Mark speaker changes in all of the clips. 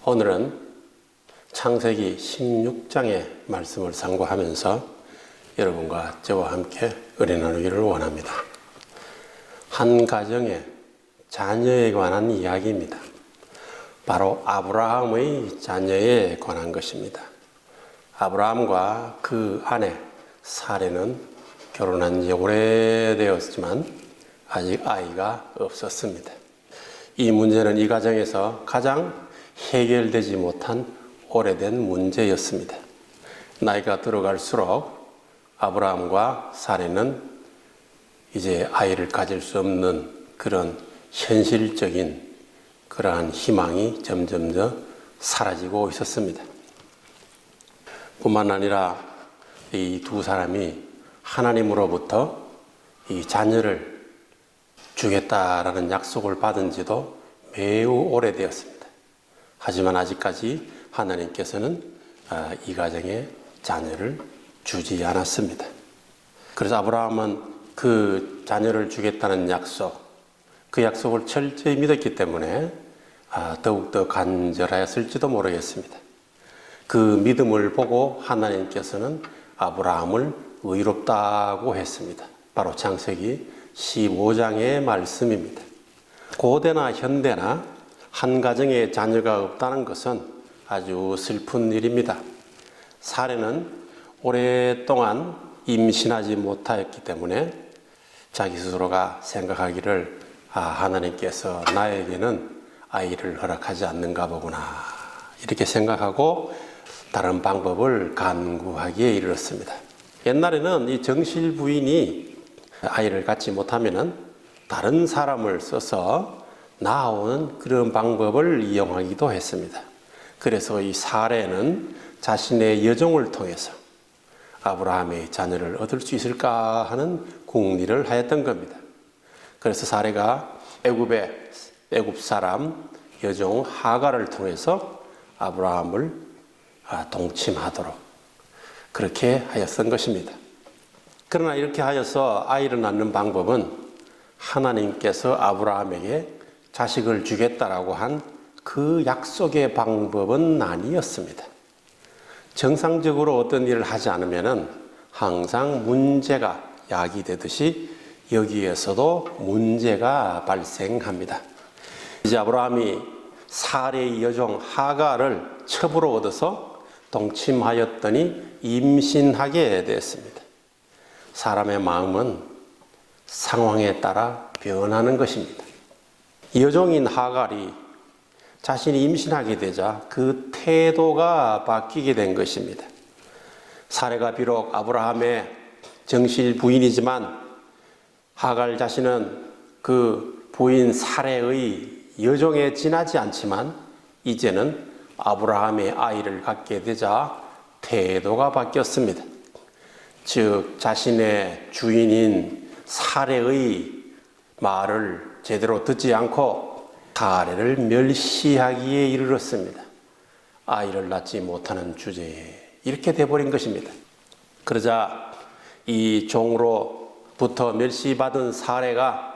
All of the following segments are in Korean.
Speaker 1: 오늘은 창세기 16장의 말씀을 상고하면서 여러분과 저와 함께 은혜 나누기를 원합니다. 한 가정의 자녀에 관한 이야기입니다. 바로 아브라함의 자녀에 관한 것입니다. 아브라함과 그 아내 사레는 결혼한 지 오래되었지만 아직 아이가 없었습니다. 이 문제는 이 가정에서 가장 해결되지 못한 오래된 문제였습니다. 나이가 들어갈수록 아브라함과 사레는 이제 아이를 가질 수 없는 그런 현실적인 그러한 희망이 점점 더 사라지고 있었습니다. 뿐만 아니라 이 두 사람이 하나님으로부터 이 자녀를 주겠다라는 약속을 받은 지도 매우 오래되었습니다. 하지만 아직까지 하나님께서는 이 가정에 자녀를 주지 않았습니다. 그래서 아브라함은 그 자녀를 주겠다는 약속, 그 약속을 철저히 믿었기 때문에 더욱더 간절하였을지도 모르겠습니다. 그 믿음을 보고 하나님께서는 아브라함을 의롭다고 했습니다. 바로 창세기 15장의 말씀입니다. 고대나 현대나 한 가정에 자녀가 없다는 것은 아주 슬픈 일입니다. 사레는 오랫동안 임신하지 못하였기 때문에 자기 스스로가 생각하기를 하나님께서 나에게는 아이를 허락하지 않는가 보구나 이렇게 생각하고 다른 방법을 간구하기에 이르렀습니다. 옛날에는 이 정실 부인이 아이를 갖지 못하면은 다른 사람을 써서 낳아오는 그런 방법을 이용하기도 했습니다. 그래서 이 사레는 자신의 여종을 통해서 아브라함의 자녀를 얻을 수 있을까 하는 궁리를 하였던 겁니다. 그래서 사레가 애굽 사람 여종 하갈을 통해서 아브라함을 동침하도록 그렇게 하였던 것입니다. 그러나 이렇게 하여서 아이를 낳는 방법은 하나님께서 아브라함에게 자식을 주겠다라고 한 그 약속의 방법은 아니었습니다. 정상적으로 어떤 일을 하지 않으면 항상 문제가 야기되듯이 여기에서도 문제가 발생합니다. 이제 아브라함이 사레의 여종 하갈을 첩으로 얻어서 동침하였더니 임신하게 됐습니다. 사람의 마음은 상황에 따라 변하는 것입니다. 여종인 하갈이 자신이 임신하게 되자 그 태도가 바뀌게 된 것입니다. 사레가 비록 아브라함의 정실 부인이지만 하갈 자신은 그 부인 사레의 여종에 지나지 않지만 이제는 아브라함의 아이를 갖게 되자 태도가 바뀌었습니다. 즉 자신의 주인인 사레의 말을 제대로 듣지 않고 사레를 멸시하기에 이르렀습니다. 아이를 낳지 못하는 주제에 이렇게 돼버린 것입니다. 그러자 이 종으로부터 멸시받은 사레가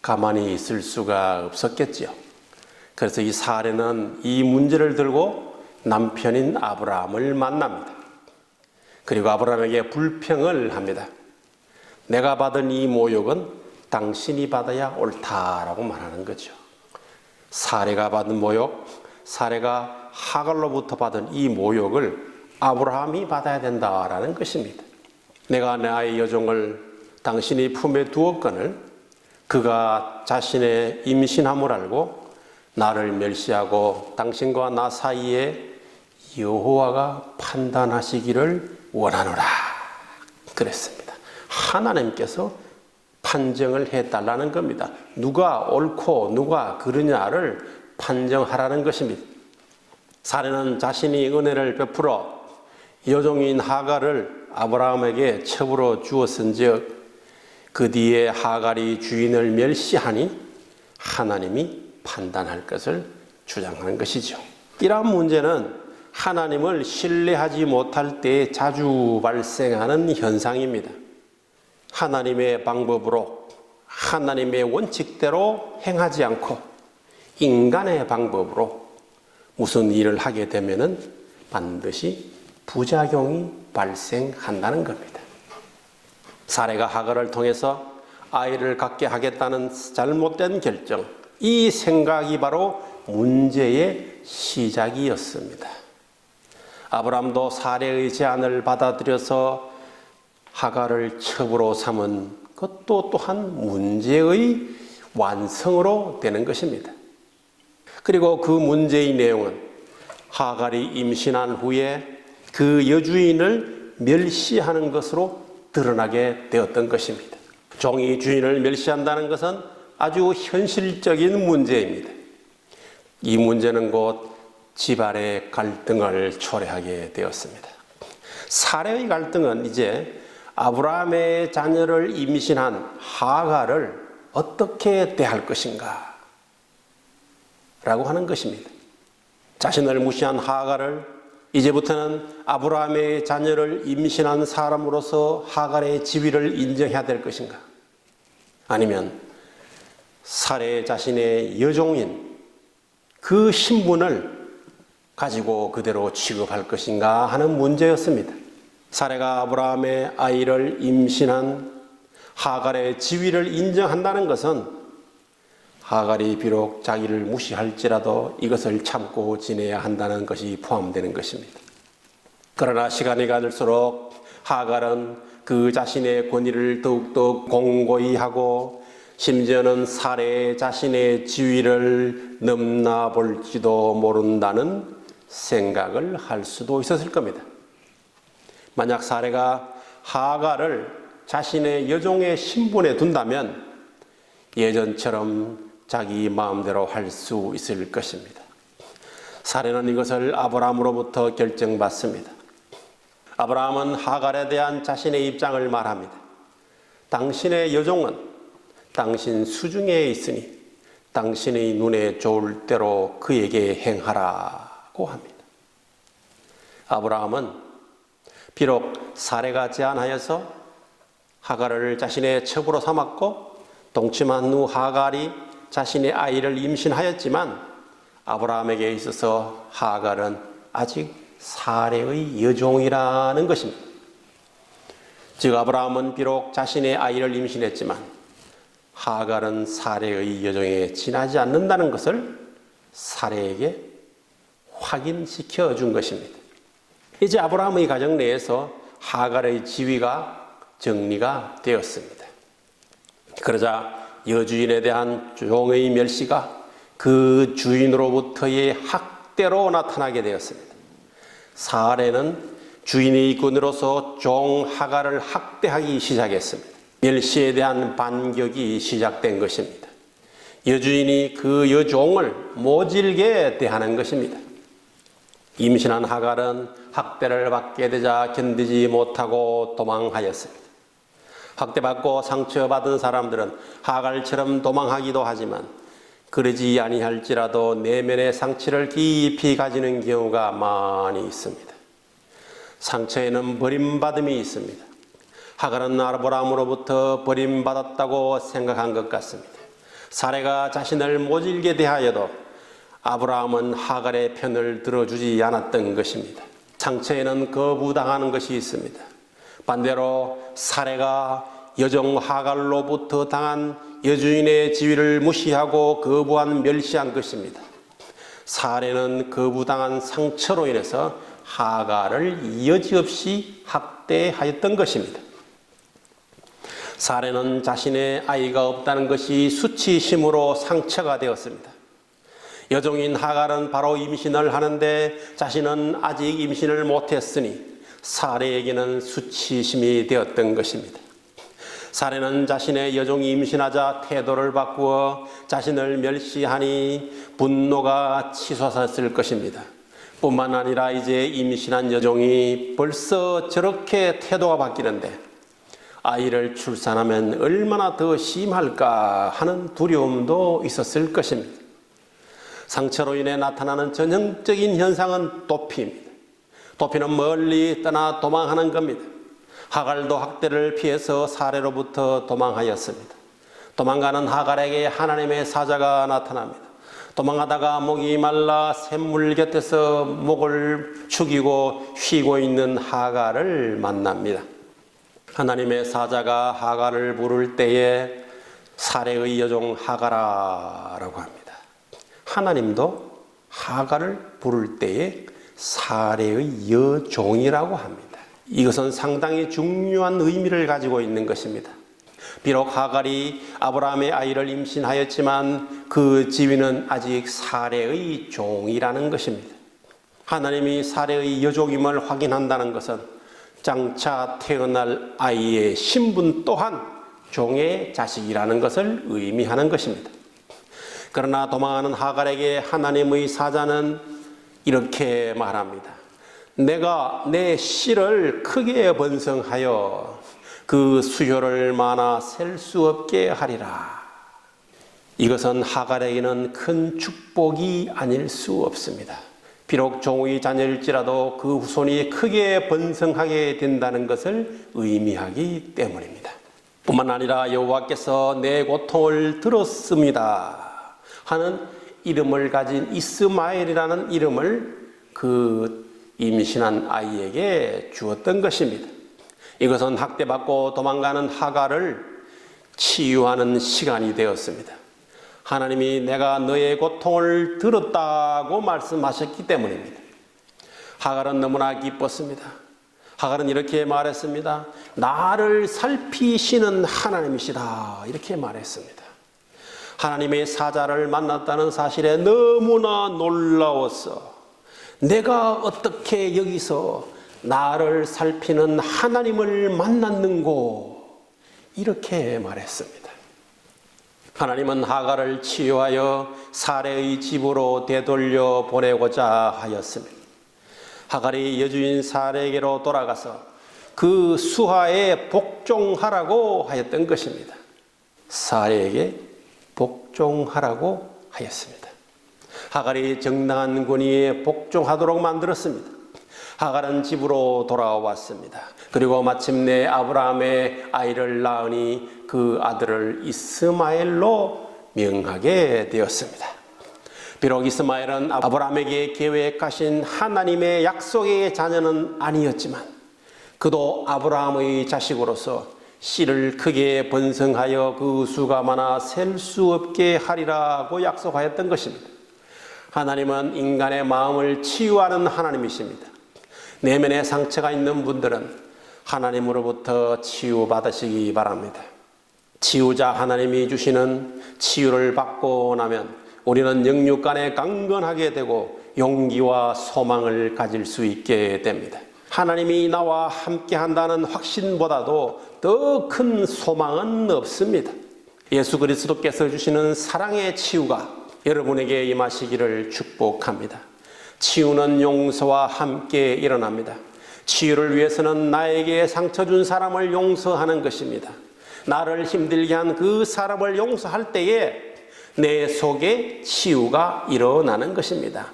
Speaker 1: 가만히 있을 수가 없었겠지요. 그래서 이 사레는 이 문제를 들고 남편인 아브라함을 만납니다. 그리고 아브라함에게 불평을 합니다. 내가 받은 이 모욕은 당신이 받아야 옳다라고 말하는 거죠. 사레가 받은 모욕, 사레가 하갈로부터 받은 이 모욕을 아브라함이 받아야 된다라는 것입니다. 내가 내 아이 여종을 당신이 품에 두었거늘 그가 자신의 임신함을 알고 나를 멸시하고 당신과 나 사이에 여호와가 판단하시기를 원하노라 그랬습니다. 하나님께서 판정을 해달라는 겁니다. 누가 옳고 누가 그르냐를 판정하라는 것입니다. 사레는 자신이 은혜를 베풀어 여종인 하갈을 아브라함에게 첩으로 주었은즉 그 뒤에 하갈이 주인을 멸시하니 하나님이 판단할 것을 주장하는 것이죠. 이러한 문제는 하나님을 신뢰하지 못할 때 자주 발생하는 현상입니다. 하나님의 방법으로 하나님의 원칙대로 행하지 않고 인간의 방법으로 무슨 일을 하게 되면은 반드시 부작용이 발생한다는 겁니다. 사레가 하갈을 통해서 아이를 갖게 하겠다는 잘못된 결정, 이 생각이 바로 문제의 시작이었습니다. 아브라함도 사레의 제안을 받아들여서 하갈을 첩으로 삼은 것도 또한 문제의 완성으로 되는 것입니다. 그리고 그 문제의 내용은 하갈이 임신한 후에 그 여주인을 멸시하는 것으로 드러나게 되었던 것입니다. 종이 주인을 멸시한다는 것은 아주 현실적인 문제입니다. 이 문제는 곧 집안의 갈등을 초래하게 되었습니다. 사레의 갈등은 이제 아브라함의 자녀를 임신한 하갈을 어떻게 대할 것인가 라고 하는 것입니다. 자신을 무시한 하갈을 이제부터는 아브라함의 자녀를 임신한 사람으로서 하갈의 지위를 인정해야 될 것인가? 아니면 사레 자신의 여종인 그 신분을 가지고 그대로 취급할 것인가 하는 문제였습니다. 사레가 아브라함의 아이를 임신한 하갈의 지위를 인정한다는 것은 하갈이 비록 자기를 무시할지라도 이것을 참고 지내야 한다는 것이 포함되는 것입니다. 그러나 시간이 가들수록 하갈은 그 자신의 권위를 더욱더 공고히 하고 심지어는 사레 자신의 지위를 넘나볼지도 모른다는 생각을 할 수도 있었을 겁니다. 만약 사레가 하갈을 자신의 여종의 신분에 둔다면 예전처럼 자기 마음대로 할 수 있을 것입니다. 사레는 이것을 아브라함으로부터 결정받습니다. 아브라함은 하갈에 대한 자신의 입장을 말합니다. 당신의 여종은 당신 수중에 있으니 당신의 눈에 좋을 대로 그에게 행하라고 합니다. 아브라함은 비록 사레가 제안하여서 하갈을 자신의 첩으로 삼았고 동침한 후 하갈이 자신의 아이를 임신하였지만 아브라함에게 있어서 하갈은 아직 사레의 여종이라는 것입니다. 즉 아브라함은 비록 자신의 아이를 임신했지만 하갈은 사레의 여종에 지나지 않는다는 것을 사레에게 확인시켜 준 것입니다. 이제 아브라함의 가정 내에서 하갈의 지위가 정리가 되었습니다. 그러자 여주인에 대한 종의 멸시가 그 주인으로부터의 학대로 나타나게 되었습니다. 사레는 주인의 이권으로서 종 하갈을 학대하기 시작했습니다. 멸시에 대한 반격이 시작된 것입니다. 여주인이 그 여종을 모질게 대하는 것입니다. 임신한 하갈은 학대를 받게 되자 견디지 못하고 도망하였습니다. 학대받고 상처받은 사람들은 하갈처럼 도망하기도 하지만 그러지 아니할지라도 내면의 상처를 깊이 가지는 경우가 많이 있습니다. 상처에는 버림받음이 있습니다. 하갈은 아브라함으로부터 버림받았다고 생각한 것 같습니다. 사레가 자신을 모질게 대하여도 아브라함은 하갈의 편을 들어주지 않았던 것입니다. 상처에는 거부당하는 것이 있습니다. 반대로 사레가 여종 하갈로부터 당한 여주인의 지위를 무시하고 거부한 멸시한 것입니다. 사레는 거부당한 상처로 인해서 하갈을 여지없이 학대하였던 것입니다. 사레는 자신의 아이가 없다는 것이 수치심으로 상처가 되었습니다. 여종인 하갈은 바로 임신을 하는데 자신은 아직 임신을 못했으니 사레에게는 수치심이 되었던 것입니다. 사레는 자신의 여종이 임신하자 태도를 바꾸어 자신을 멸시하니 분노가 치솟았을 것입니다. 뿐만 아니라 이제 임신한 여종이 벌써 저렇게 태도가 바뀌는데 아이를 출산하면 얼마나 더 심할까 하는 두려움도 있었을 것입니다. 상처로 인해 나타나는 전형적인 현상은 도피입니다. 도피는 멀리 떠나 도망하는 겁니다. 하갈도 학대를 피해서 사레로부터 도망하였습니다. 도망가는 하갈에게 하나님의 사자가 나타납니다. 도망가다가 목이 말라 샘물 곁에서 목을 축이고 쉬고 있는 하갈을 만납니다. 하나님의 사자가 하갈을 부를 때에 사레의 여종 하갈아라고 합니다. 하나님도 하갈을 부를 때에 사레의 여종이라고 합니다. 이것은 상당히 중요한 의미를 가지고 있는 것입니다. 비록 하갈이 아브라함의 아이를 임신하였지만 그 지위는 아직 사레의 종이라는 것입니다. 하나님이 사레의 여종임을 확인한다는 것은 장차 태어날 아이의 신분 또한 종의 자식이라는 것을 의미하는 것입니다. 그러나 도망하는 하갈에게 하나님의 사자는 이렇게 말합니다. 내가 내 씨를 크게 번성하여 그 수효를 많아 셀 수 없게 하리라. 이것은 하갈에게는 큰 축복이 아닐 수 없습니다. 비록 종의 자녀일지라도 그 후손이 크게 번성하게 된다는 것을 의미하기 때문입니다. 뿐만 아니라 여호와께서 내 고통을 들었습니다 하는 이름을 가진 이스마엘이라는 이름을 그 임신한 아이에게 주었던 것입니다. 이것은 학대받고 도망가는 하갈을 치유하는 시간이 되었습니다. 하나님이 내가 너의 고통을 들었다고 말씀하셨기 때문입니다. 하갈은 너무나 기뻤습니다. 하갈은 이렇게 말했습니다. 나를 살피시는 하나님이시다. 이렇게 말했습니다. 하나님의 사자를 만났다는 사실에 너무나 놀라웠어. 내가 어떻게 여기서 나를 살피는 하나님을 만났는고 이렇게 말했습니다. 하나님은 하갈을 치유하여 사레의 집으로 되돌려 보내고자 하였습니다. 하갈이 여주인 사레에게로 돌아가서 그 수하에 복종하라고 하였던 것입니다. 사레에게 복종하라고 하였습니다. 하갈이 정당한 권위에 복종하도록 만들었습니다. 하갈은 집으로 돌아왔습니다. 그리고 마침내 아브라함의 아이를 낳으니 그 아들을 이스마엘로 명하게 되었습니다. 비록 이스마엘은 아브라함에게 계획하신 하나님의 약속의 자녀는 아니었지만 그도 아브라함의 자식으로서 씨를 크게 번성하여 그 수가 많아 셀 수 없게 하리라고 약속하였던 것입니다. 하나님은 인간의 마음을 치유하는 하나님이십니다. 내면에 상처가 있는 분들은 하나님으로부터 치유받으시기 바랍니다. 치유자 하나님이 주시는 치유를 받고 나면 우리는 영육간에 강건하게 되고 용기와 소망을 가질 수 있게 됩니다. 하나님이 나와 함께 한다는 확신보다도 더 큰 소망은 없습니다. 예수 그리스도께서 주시는 사랑의 치유가 여러분에게 임하시기를 축복합니다. 치유는 용서와 함께 일어납니다. 치유를 위해서는 나에게 상처 준 사람을 용서하는 것입니다. 나를 힘들게 한 그 사람을 용서할 때에 내 속에 치유가 일어나는 것입니다.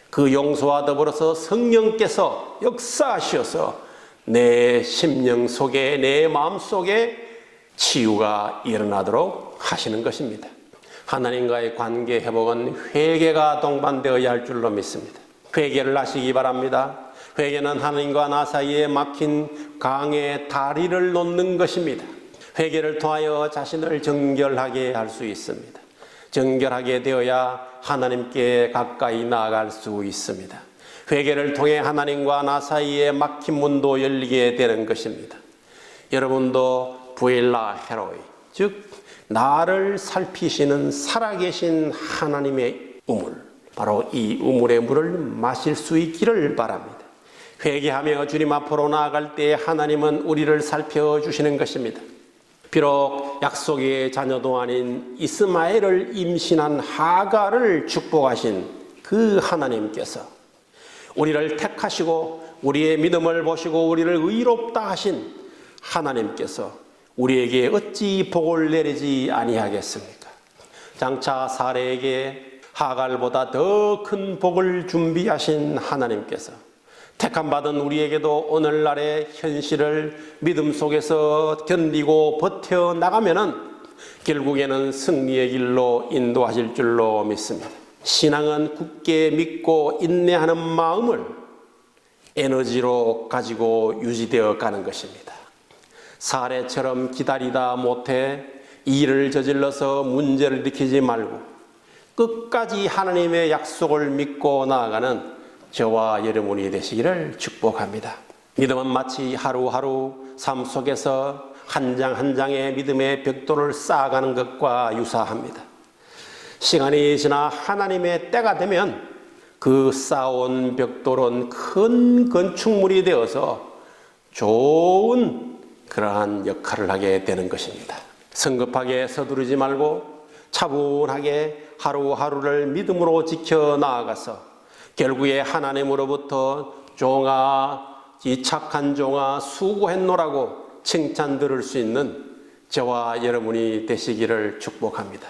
Speaker 1: 그 용서와 더불어서 성령께서 역사하셔서 내 심령 속에 내 마음 속에 치유가 일어나도록 하시는 것입니다. 하나님과의 관계 회복은 회개가 동반되어야 할 줄로 믿습니다. 회개를 하시기 바랍니다. 회개는 하나님과 나 사이에 막힌 강의 다리를 놓는 것입니다. 회개를 통하여 자신을 정결하게 할 수 있습니다. 정결하게 되어야 하나님께 가까이 나아갈 수 있습니다. 회개를 통해 하나님과 나 사이에 막힌 문도 열리게 되는 것입니다. 여러분도 부엘라 헤로이, 즉 나를 살피시는 살아계신 하나님의 우물, 바로 이 우물의 물을 마실 수 있기를 바랍니다. 회개하며 주님 앞으로 나아갈 때 하나님은 우리를 살펴주시는 것입니다. 비록 약속의 자녀도 아닌 이스마엘을 임신한 하갈을 축복하신 그 하나님께서 우리를 택하시고 우리의 믿음을 보시고 우리를 의롭다 하신 하나님께서 우리에게 어찌 복을 내리지 아니하겠습니까? 장차 사레에게 하갈보다 더 큰 복을 준비하신 하나님께서 택함받은 우리에게도 오늘날의 현실을 믿음 속에서 견디고 버텨나가면은 결국에는 승리의 길로 인도하실 줄로 믿습니다. 신앙은 굳게 믿고 인내하는 마음을 에너지로 가지고 유지되어 가는 것입니다. 사례처럼 기다리다 못해 일을 저질러서 문제를 일으키지 말고 끝까지 하나님의 약속을 믿고 나아가는 저와 여러분이 되시기를 축복합니다. 믿음은 마치 하루하루 삶 속에서 한 장 한 장의 믿음의 벽돌을 쌓아가는 것과 유사합니다. 시간이 지나 하나님의 때가 되면 그 쌓아온 벽돌은 큰 건축물이 되어서 좋은 그러한 역할을 하게 되는 것입니다. 성급하게 서두르지 말고 차분하게 하루하루를 믿음으로 지켜나아가서 결국에 하나님으로부터 종아, 이 착한 종아 수고했노라고 칭찬 들을 수 있는 저와 여러분이 되시기를 축복합니다.